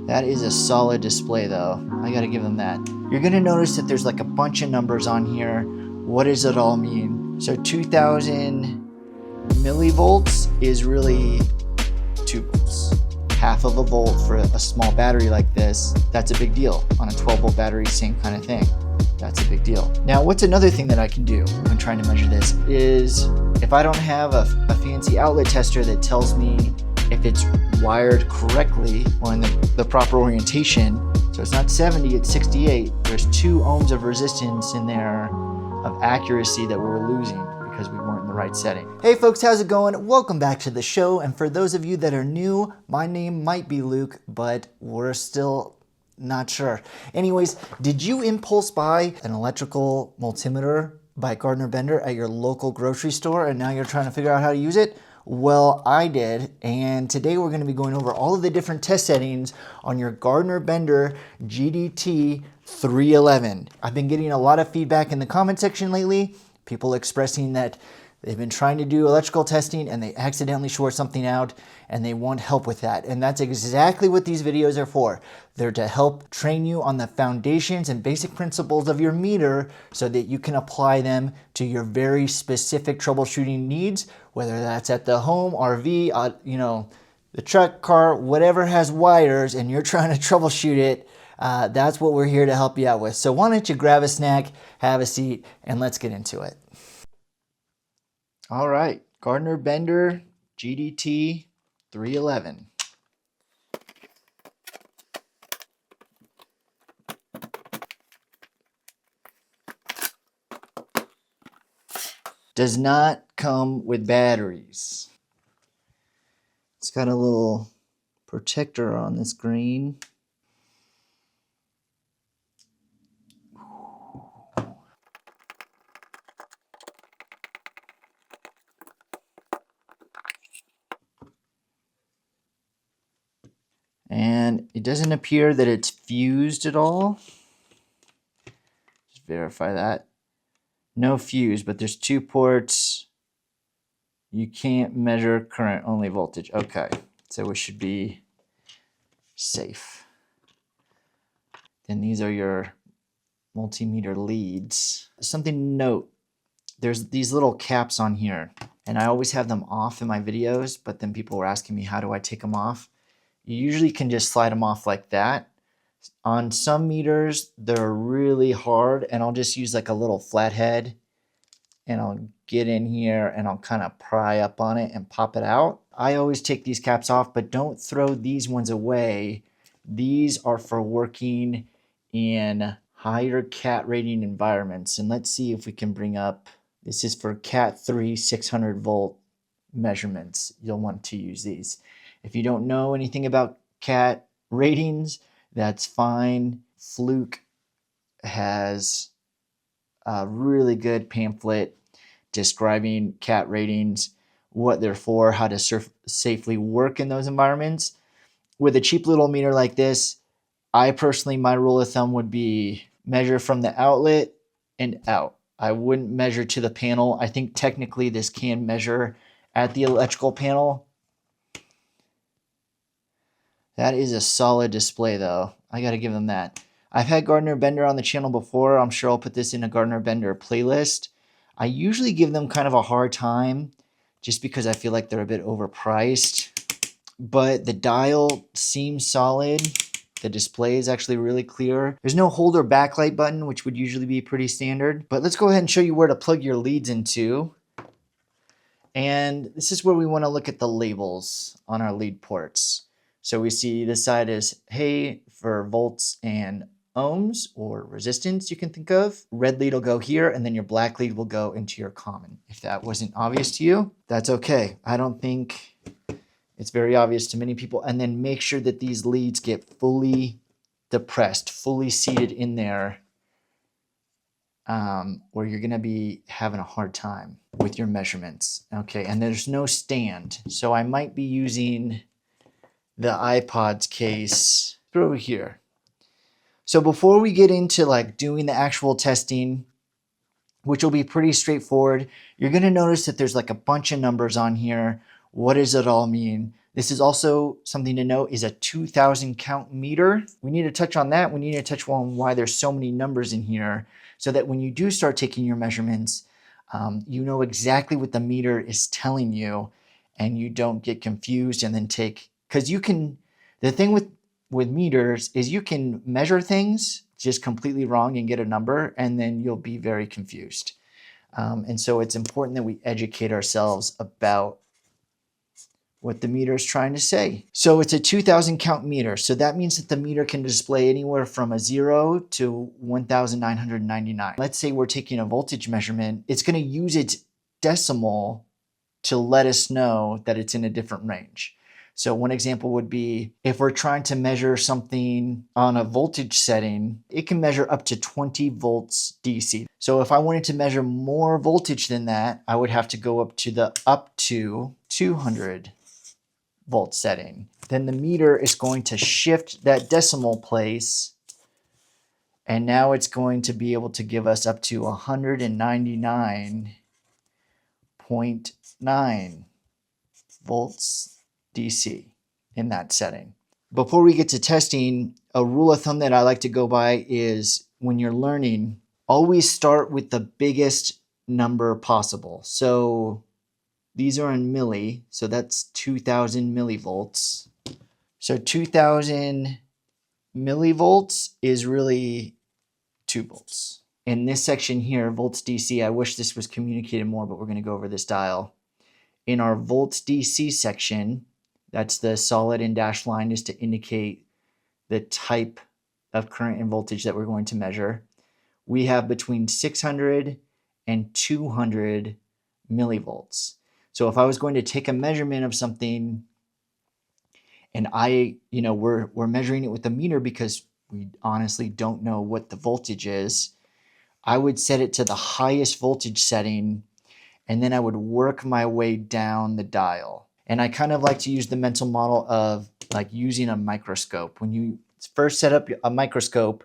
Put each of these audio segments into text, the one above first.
That is a solid display though. I gotta give them that. You're gonna notice that there's like a bunch of numbers on here. What does it all mean? So 2000 millivolts is really 2 volts. Half of a volt for a small battery like this, that's a big deal. On a 12-volt battery, same kind of thing. That's a big deal. Now, what's another thing that I can do when trying to measure this is if I don't have a fancy outlet tester that tells me if it's wired correctly or in the proper orientation, so it's not 70, it's 68, there's 2 ohms of resistance in there of accuracy that we're losing because we weren't in the right setting. Hey folks, how's it going? Welcome back to the show. And for those of you that are new, my name might be Luke, but we're still not sure. Anyways, did you impulse buy an electrical multimeter by Gardner at your local grocery store and now you're trying to figure out how to use it? Well, I did, and today we're going to be going over all of the different test settings on your Gardner GDT-311. I've been getting a lot of feedback in the comment section lately, people expressing that they've been trying to do electrical testing and they accidentally short something out and they want help with that. And that's exactly what these videos are for. They're to help train you on the foundations and basic principles of your meter so that you can apply them to your very specific troubleshooting needs, whether that's at the home, RV, the truck, car, whatever has wires and you're trying to troubleshoot it. That's what we're here to help you out with. So why don't you grab a snack, have a seat, and let's get into it. All right, Gardner GDT-311. Does not come with batteries. It's got a little protector on this green. And it doesn't appear that it's fused at all. Just verify that. No fuse, but there's 2 ports. You can't measure current, only voltage. Okay, so we should be safe. Then these are your multimeter leads. Something to note, there's these little caps on here, and I always have them off in my videos, but then people were asking me, how do I take them off? You usually can just slide them off like that. On some meters, they're really hard, and I'll just use like a little flathead, and I'll get in here and I'll kind of pry up on it and pop it out. I always take these caps off, but don't throw these ones away. These are for working in higher cat rating environments. And let's see if we can bring up, this is for Cat 3 600 volt measurements. You'll want to use these. If you don't know anything about cat ratings, that's fine. Fluke has a really good pamphlet describing cat ratings, what they're for, how to safely work in those environments. With a cheap little meter like this, I personally, my rule of thumb would be measure from the outlet and out. I wouldn't measure to the panel. I think technically this can measure at the electrical panel. That is a solid display though. I gotta give them that. I've had Gardner on the channel before. I'm sure I'll put this in a Gardner playlist. I usually give them kind of a hard time just because I feel like they're a bit overpriced. But the dial seems solid. The display is actually really clear. There's no hold or backlight button, which would usually be pretty standard. But let's go ahead and show you where to plug your leads into. And this is where we want to look at the labels on our lead ports. So we see this side is hey for volts and ohms or resistance you can think of. Red lead will go here and then your black lead will go into your common. If that wasn't obvious to you, that's okay. I don't think it's very obvious to many people. And then make sure that these leads get fully depressed, fully seated in there, or you're gonna be having a hard time with your measurements. Okay, and there's no stand. So I might be using the iPod's case over here. So before we get into like doing the actual testing, which will be pretty straightforward, you're gonna notice that there's like a bunch of numbers on here. What does it all mean? This is also something to note is a 2000 count meter. We need to touch on that. We need to touch on why there's so many numbers in here so that when you do start taking your measurements, you know exactly what the meter is telling you and you don't get confused and then take, because you can, the thing with meters is you can measure things just completely wrong and get a number and then you'll be very confused. And so it's important that we educate ourselves about what the meter is trying to say. So it's a 2000 count meter. So that means that the meter can display anywhere from a 0 to 1999. Let's say we're taking a voltage measurement. It's going to use its decimal to let us know that it's in a different range. So one example would be if we're trying to measure something on a voltage setting, it can measure up to 20 volts DC. So if I wanted to measure more voltage than that, I would have to go up to 200 volt setting. Then the meter is going to shift that decimal place, and now it's going to be able to give us up to 199.9 volts DC in that setting. Before we get to testing, a rule of thumb that I like to go by is when you're learning, always start with the biggest number possible. So these are in milli, so that's 2000 millivolts. So 2000 millivolts is really 2 volts. In this section here, volts DC, I wish this was communicated more, but we're going to go over this dial. In our volts DC section, that's the solid and dashed line is to indicate the type of current and voltage that we're going to measure. We have between 600 and 200 millivolts. So if I was going to take a measurement of something and we're measuring it with a meter because we honestly don't know what the voltage is, I would set it to the highest voltage setting and then I would work my way down the dial. And I kind of like to use the mental model of like using a microscope. When you first set up a microscope,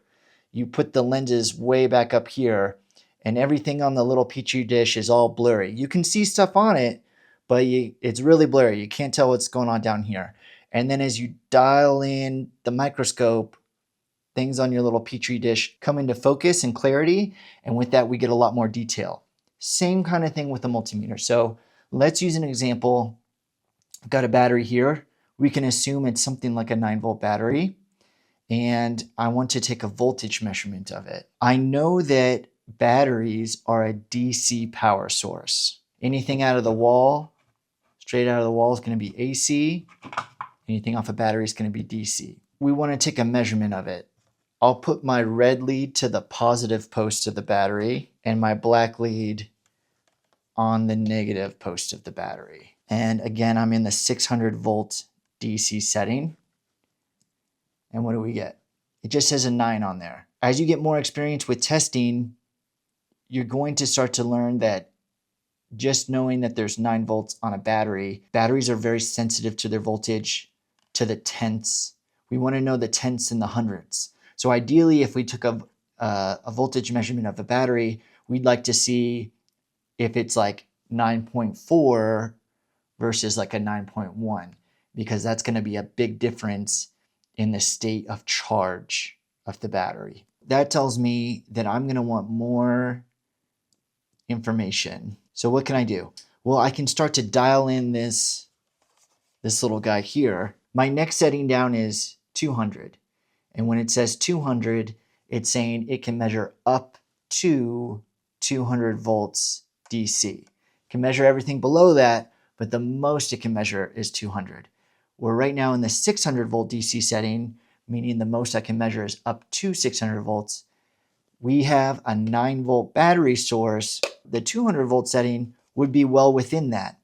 you put the lenses way back up here and everything on the little petri dish is all blurry. You can see stuff on it, but it's really blurry. You can't tell what's going on down here. And then as you dial in the microscope, things on your little petri dish come into focus and clarity. And with that, we get a lot more detail. Same kind of thing with the multimeter. So let's use an example. I've got a battery here. We can assume it's something like a 9-volt battery. And I want to take a voltage measurement of it. I know that batteries are a DC power source. Anything out of the wall, straight out of the wall is going to be AC. Anything off a battery is going to be DC. We want to take a measurement of it. I'll put my red lead to the positive post of the battery and my black lead on the negative post of the battery. And again, I'm in the 600 volt DC setting. And what do we get? It just says a 9 on there. As you get more experience with testing, you're going to start to learn that just knowing that there's 9 volts on a battery, batteries are very sensitive to their voltage, to the tenths. We want to know the tenths and the hundredths. So ideally, if we took a voltage measurement of a battery, we'd like to see if it's like 9.4 versus like a 9.1, because that's going to be a big difference in the state of charge of the battery. That tells me that I'm going to want more information. So what can I do? Well, I can start to dial in this little guy here. My next setting down is 200. And when it says 200, it's saying it can measure up to 200 volts DC. It can measure everything below that, but the most it can measure is 200. We're right now in the 600 volt DC setting, meaning the most I can measure is up to 600 volts. We have a 9 volt battery source. The 200 volt setting would be well within that.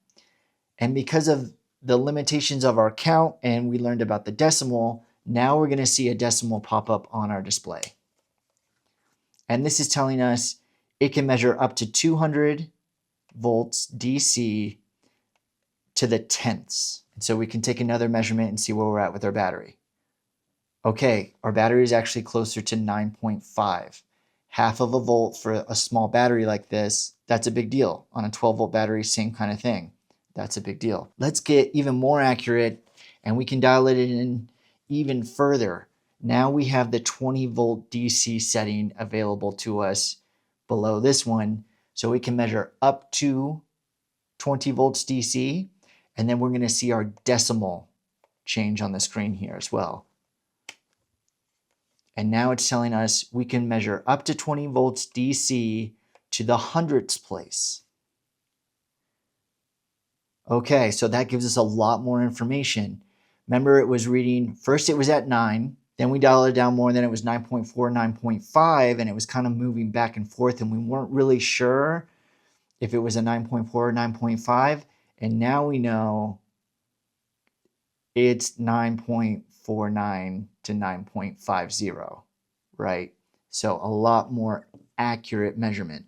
And because of the limitations of our count, and we learned about the decimal, now we're going to see a decimal pop up on our display. And this is telling us it can measure up to 200 volts DC to the tenths. And so we can take another measurement and see where we're at with our battery. Okay, our battery is actually closer to 9.5. Half of a volt for a small battery like this, that's a big deal. On a 12 volt battery, same kind of thing. That's a big deal. Let's get even more accurate And we can dial it in even further. Now we have the 20 volt DC setting available to us below this one. So we can measure up to 20 volts DC, and then we're going to see our decimal change on the screen here as well. And now it's telling us we can measure up to 20 volts DC to the hundredths place. Okay, so that gives us a lot more information. Remember, it was reading, first it was at 9, then we dialed it down more, and then it was 9.4, 9.5, and it was kind of moving back and forth, and we weren't really sure if it was a 9.4 or 9.5, and now we know it's 9.49 to 9.50, right? So a lot more accurate measurement.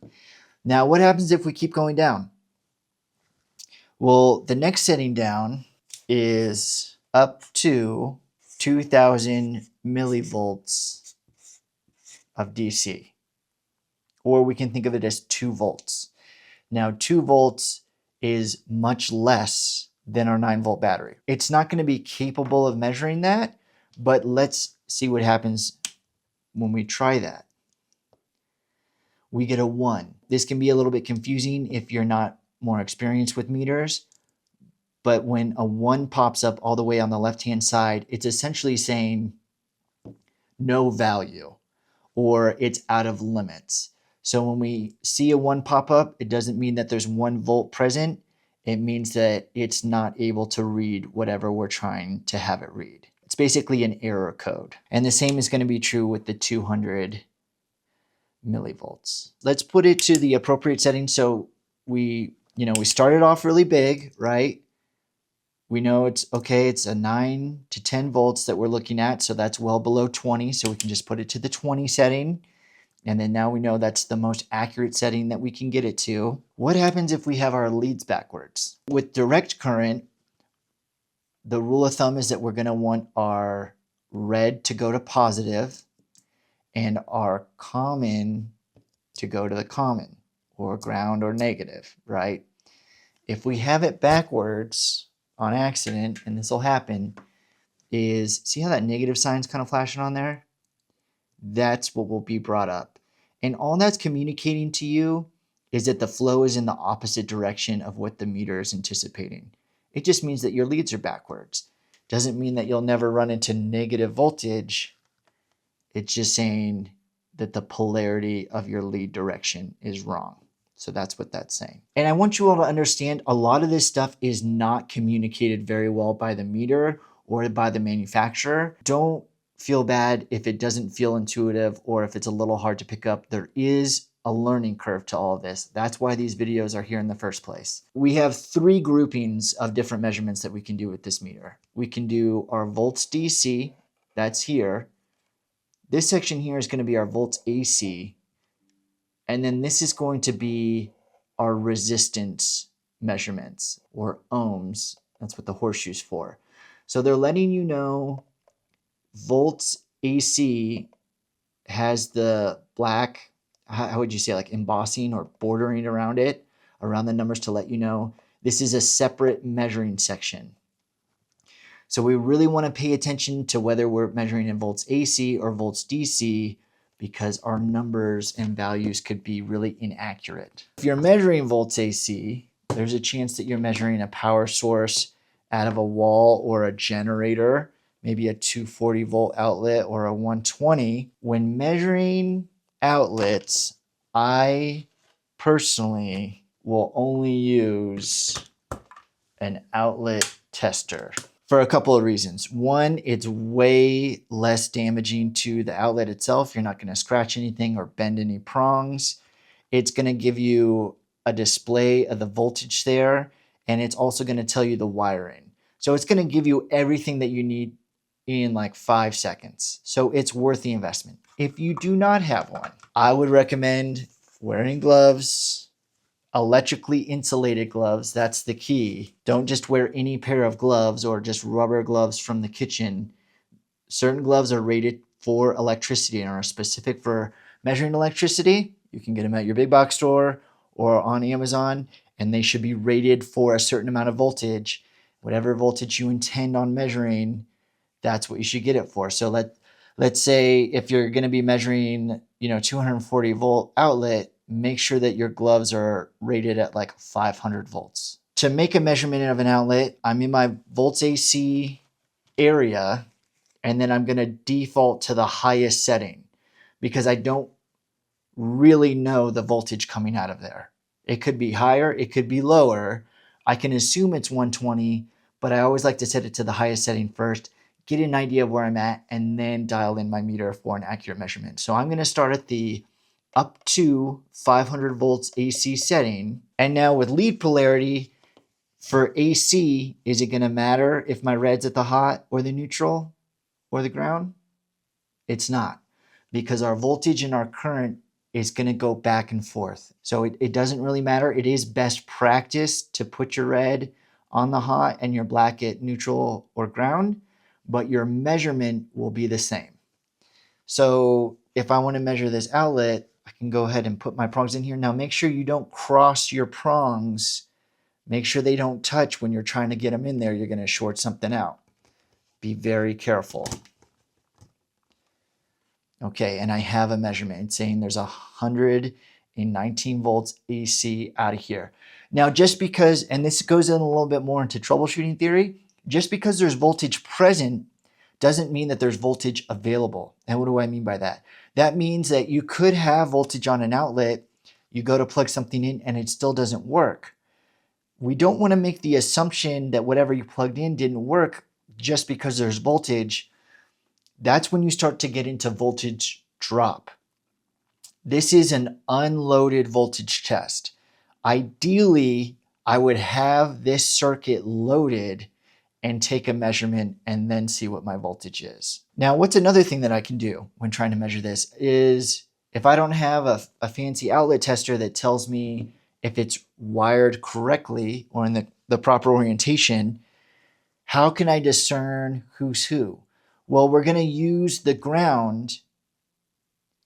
Now, what happens if we keep going down? Well, the next setting down is up to 2000 millivolts of DC, or we can think of it as 2 volts. Now, 2 volts is much less than our 9 volt battery. It's not going to be capable of measuring that, but let's see what happens when we try that. We get a 1. This can be a little bit confusing if you're not more experienced with meters, but when a 1 pops up all the way on the left-hand side, it's essentially saying no value, or it's out of limits. So when we see a 1 pop up, it doesn't mean that there's 1 volt present. It means that it's not able to read whatever we're trying to have it read. It's basically an error code. And the same is going to be true with the 200 millivolts. Let's put it to the appropriate setting. So we started off really big, right? We know it's okay, it's a 9 to 10 volts that we're looking at, so that's well below 20, so we can just put it to the 20 setting. And then now we know that's the most accurate setting that we can get it to. What happens if we have our leads backwards? With direct current, the rule of thumb is that we're going to want our red to go to positive and our common to go to the common, or ground or negative, right? If we have it backwards on accident, and this will happen, is see how that negative sign's kind of flashing on there? That's what will be brought up. And all that's communicating to you is that the flow is in the opposite direction of what the meter is anticipating. It just means that your leads are backwards. Doesn't mean that you'll never run into negative voltage. It's just saying that the polarity of your lead direction is wrong. So that's what that's saying. And I want you all to understand a lot of this stuff is not communicated very well by the meter or by the manufacturer. Don't feel bad if it doesn't feel intuitive or if it's a little hard to pick up. There is a learning curve to all of this. That's why these videos are here in the first place. We have 3 groupings of different measurements that we can do with this meter. We can do our volts DC, that's here. This section here is going to be our volts AC. And then this is going to be our resistance measurements, or ohms. That's what the horseshoe's for. So they're letting you know volts AC has the black, how would you say, like embossing or bordering around it, around the numbers, to let you know this is a separate measuring section. So we really want to pay attention to whether we're measuring in volts AC or volts DC, because our numbers and values could be really inaccurate. If you're measuring volts AC, there's a chance that you're measuring a power source out of a wall or a generator, maybe a 240 volt outlet or a 120. When measuring outlets, I personally will only use an outlet tester for a couple of reasons. One, it's way less damaging to the outlet itself. You're not going to scratch anything or bend any prongs. It's going to give you a display of the voltage there, and it's also going to tell you the wiring. So it's going to give you everything that you need in like 5 seconds. So it's worth the investment. If you do not have one, I would recommend wearing gloves, electrically insulated gloves. That's the key. Don't just wear any pair of gloves or just rubber gloves from the kitchen. Certain gloves are rated for electricity and are specific for measuring electricity. You can get them at your big box store or on Amazon, and they should be rated for a certain amount of voltage. Whatever voltage you intend on measuring, that's what you should get it for. So let's say if you're going to be measuring, 240 volt outlet, make sure that your gloves are rated at like 500 volts. To make a measurement of an outlet, I'm in my volts AC area, and then I'm going to default to the highest setting because I don't really know the voltage coming out of there. It could be higher, it could be lower. I can assume it's 120, but I always like to set it to the highest setting first, get an idea of where I'm at, and then dial in my meter for an accurate measurement. So I'm going to start at the up to 500 volts AC setting. And now with lead polarity for AC, is it going to matter if my red's at the hot or the neutral or the ground? It's not, because our voltage and our current is going to go back and forth. So it doesn't really matter. It is best practice to put your red on the hot and your black at neutral or ground, but your measurement will be the same. So if I want to measure this outlet, I can go ahead and put my prongs in here. Now make sure you don't cross your prongs. Make sure they don't touch when you're trying to get them in there. You're going to short something out. Be very careful. Okay, and I have a measurement saying there's 119 volts AC out of here. Now, just because, and this goes in a little bit more into troubleshooting theory, just because there's voltage present doesn't mean that there's voltage available. And what do I mean by that? That means that you could have voltage on an outlet, you go to plug something in and it still doesn't work. We don't want to make the assumption that whatever you plugged in didn't work just because there's voltage. That's when you start to get into voltage drop. This is an unloaded voltage test. Ideally, I would have this circuit loaded and take a measurement and then see what my voltage is. Now, what's another thing that I can do when trying to measure this is if I don't have a fancy outlet tester that tells me if it's wired correctly or in the proper orientation, how can I discern who's who? Well, we're going to use the ground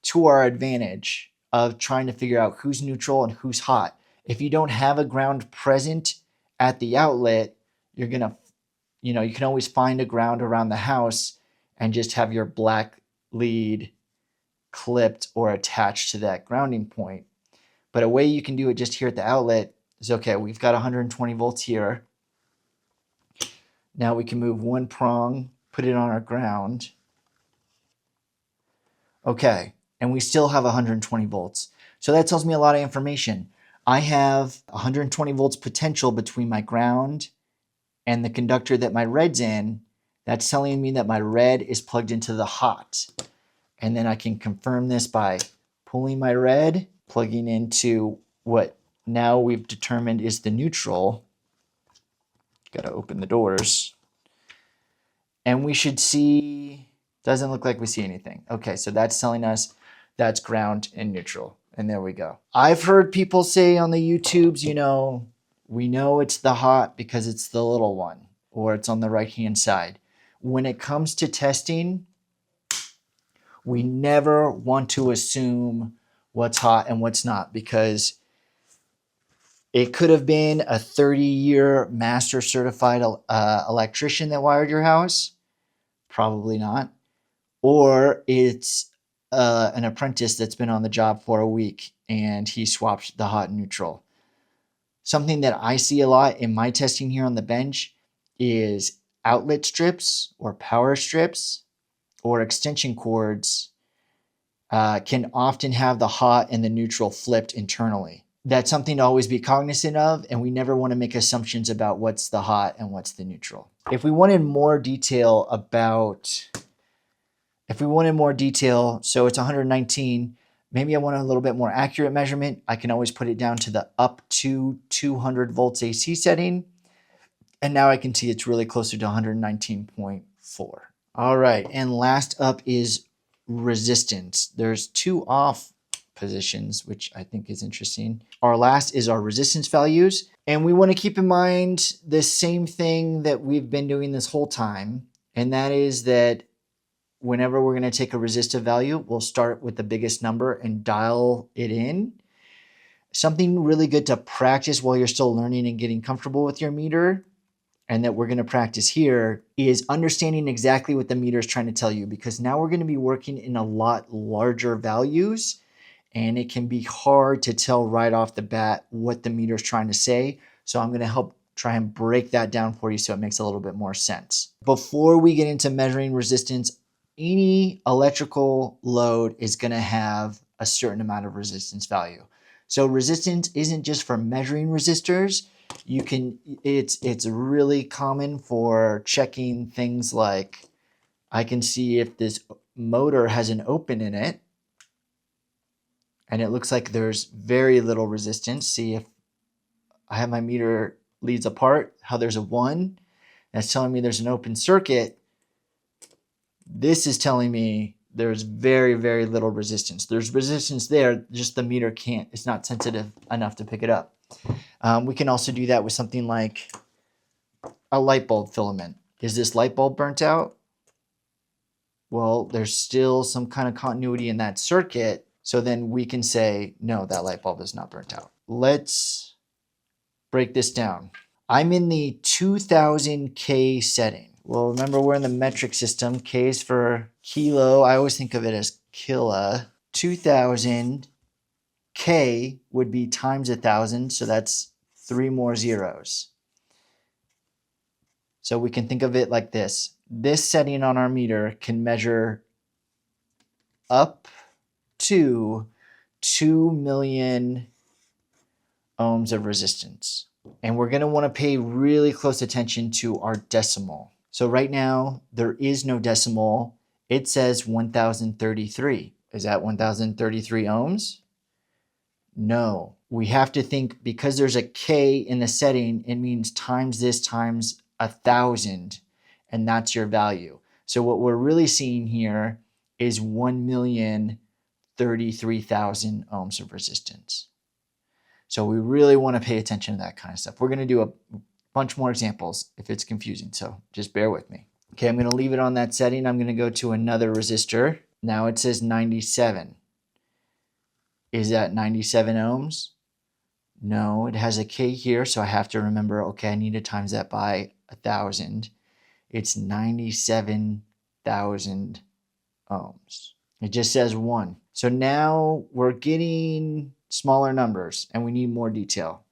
to our advantage of trying to figure out who's neutral and who's hot. If you don't have a ground present at the outlet, you're going to, you can always find a ground around the house and just have your black lead clipped or attached to that grounding point. But a way you can do it just here at the outlet is, okay, we've got 120 volts here. Now we can move one prong, put it on our ground. Okay, and we still have 120 volts. So that tells me a lot of information. I have 120 volts potential between my ground and the conductor that my red's in. That's telling me that my red is plugged into the hot. And then I can confirm this by pulling my red, plugging into what now we've determined is the neutral. Got to open the doors. And we should see, doesn't look like we see anything. Okay, so that's telling us that's ground and neutral. And there we go. I've heard people say on the YouTubes, we know it's the hot because it's the little one, or it's on the right-hand side. When it comes to testing, we never want to assume what's hot and what's not, because it could have been a 30-year master certified electrician that wired your house. Probably not. Or it's an apprentice that's been on the job for a week and he swapped the hot and neutral. Something that I see a lot in my testing here on the bench is outlet strips or power strips or extension cords can often have the hot and the neutral flipped internally. That's something to always be cognizant of, and we never want to make assumptions about what's the hot and what's the neutral. If we wanted more detail, so it's 119, maybe I want a little bit more accurate measurement, I can always put it down to the up to 200 volts AC setting. And now I can see it's really closer to 119.4. All right, and last up is resistance. There's two off positions, which I think is interesting. Our last is our resistance values. And we want to keep in mind the same thing that we've been doing this whole time. And that is that whenever we're going to take a resistive value, we'll start with the biggest number and dial it in. Something really good to practice while you're still learning and getting comfortable with your meter and that we're going to practice here is understanding exactly what the meter is trying to tell you, because now we're going to be working in a lot larger values, and it can be hard to tell right off the bat what the meter is trying to say. So I'm going to help try and break that down for you so it makes a little bit more sense. Before we get into measuring resistance, any electrical load is going to have a certain amount of resistance value. So resistance isn't just for measuring resistors. It's really common for checking things like, I can see if this motor has an open in it, and it looks like there's very little resistance. See, if I have my meter leads apart, how there's a 1, that's telling me there's an open circuit. This is telling me there's very, very little resistance. There's resistance there, just the meter it's not sensitive enough to pick it up. We can also do that with something like a light bulb filament. Is this light bulb burnt out? Well, there's still some kind of continuity in that circuit. So then we can say, no, that light bulb is not burnt out. Let's break this down. I'm in the 2000 K setting. Well, remember, we're in the metric system. K is for kilo. I always think of it as kila. 2000 K would be times 1,000. So that's 3 more zeros. So we can think of it like this. This setting on our meter can measure up to 2 million ohms of resistance. And we're going to want to pay really close attention to our decimal. So right now, there is no decimal. It says 1033. Is that 1033 ohms? No. We have to think, because there's a K in the setting, it means times this times 1,000, and that's your value. So what we're really seeing here is 1,033,000 ohms of resistance. So we really want to pay attention to that kind of stuff. We're going to do a bunch more examples if it's confusing, so just bear with me. Okay, I'm going to leave it on that setting. I'm going to go to another resistor. Now it says 97. Is that 97 ohms? No, it has a K here, so I have to remember, okay, I need to times that by 1,000. It's 97,000 ohms. It just says 1. So now we're getting smaller numbers and we need more detail.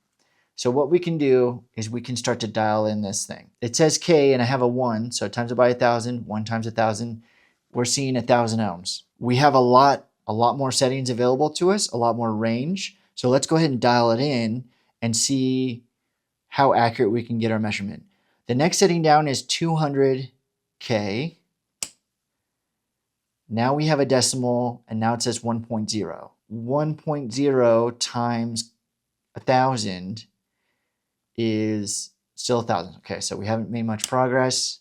So what we can do is we can start to dial in this thing. It says K and I have a 1, so times it by 1,000, 1 times 1,000, we're seeing 1,000 ohms. We have a lot more settings available to us, a lot more range. So let's go ahead and dial it in and see how accurate we can get our measurement. The next setting down is 200K. Now we have a decimal, and now it says 1.0. 1.0 times 1,000 is still 1,000. Okay, so we haven't made much progress.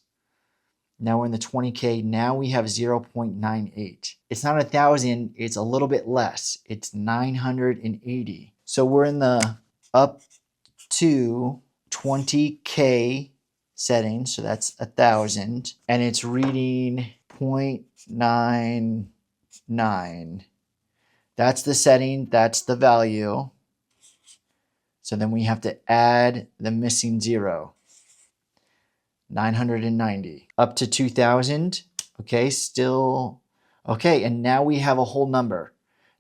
Now we're in the 20K. Now we have 0.98. It's not 1,000, it's a little bit less. It's 980. So we're in the up to 20K setting, so that's 1,000, and it's reading 0.99. That's the setting, that's the value. So then we have to add the missing 0. 990. Up to 2,000. Okay, still. Okay, and now we have a whole number.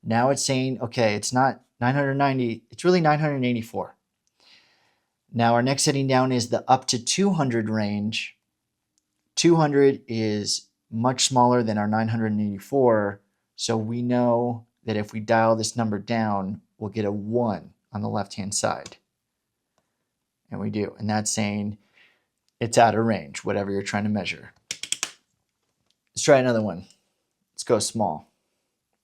Now it's saying, okay, it's not 990, it's really 984. Now our next setting down is the up to 200 range. 200 is much smaller than our 984, so we know that if we dial this number down, we'll get a 1 on the left-hand side. And we do, and that's saying it's out of range, whatever you're trying to measure. Let's try another one. Let's go small,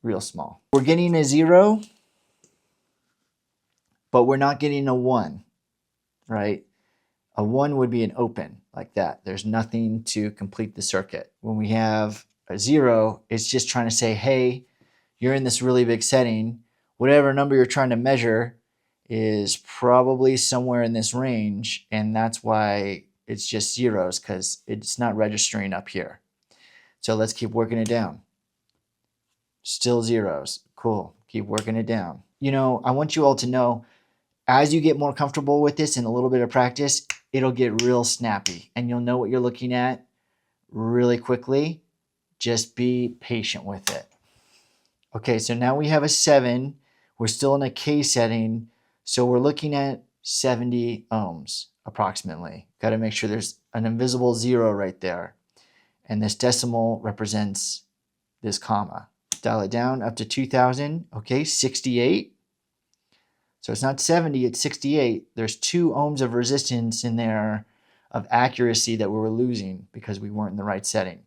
real small. We're getting a 0, but we're not getting a 1, right? A 1 would be an open, like that. There's nothing to complete the circuit. When we have a 0, it's just trying to say, hey, you're in this really big setting. Whatever number you're trying to measure is probably somewhere in this range, and that's why it's just zeros, because it's not registering up here. So let's keep working it down. Still zeros. Cool. Keep working it down. You know, I want you all to know, as you get more comfortable with this and a little bit of practice, it'll get real snappy and you'll know what you're looking at really quickly. Just be patient with it. Okay, so now we have a 7. We're still in a K setting, so we're looking at 70 ohms approximately. Got to make sure there's an invisible 0 right there. And this decimal represents this comma. Dial it down up to 2000. Okay, 68. So it's not 70, it's 68. There's 2 ohms of resistance in there of accuracy that we were losing because we weren't in the right setting.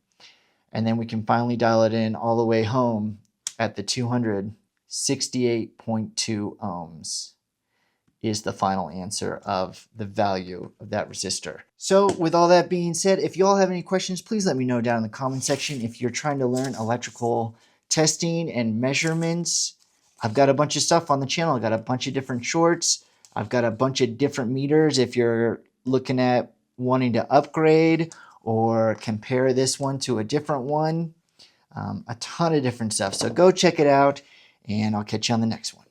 And then we can finally dial it in all the way home at the 268.2 ohms is the final answer of the value of that resistor. So with all that being said, if you all have any questions, please let me know down in the comment section. If you're trying to learn electrical testing and measurements, I've got a bunch of stuff on the channel. I've got a bunch of different shorts. I've got a bunch of different meters if you're looking at wanting to upgrade or compare this one to a different one. A ton of different stuff. So go check it out, and I'll catch you on the next one.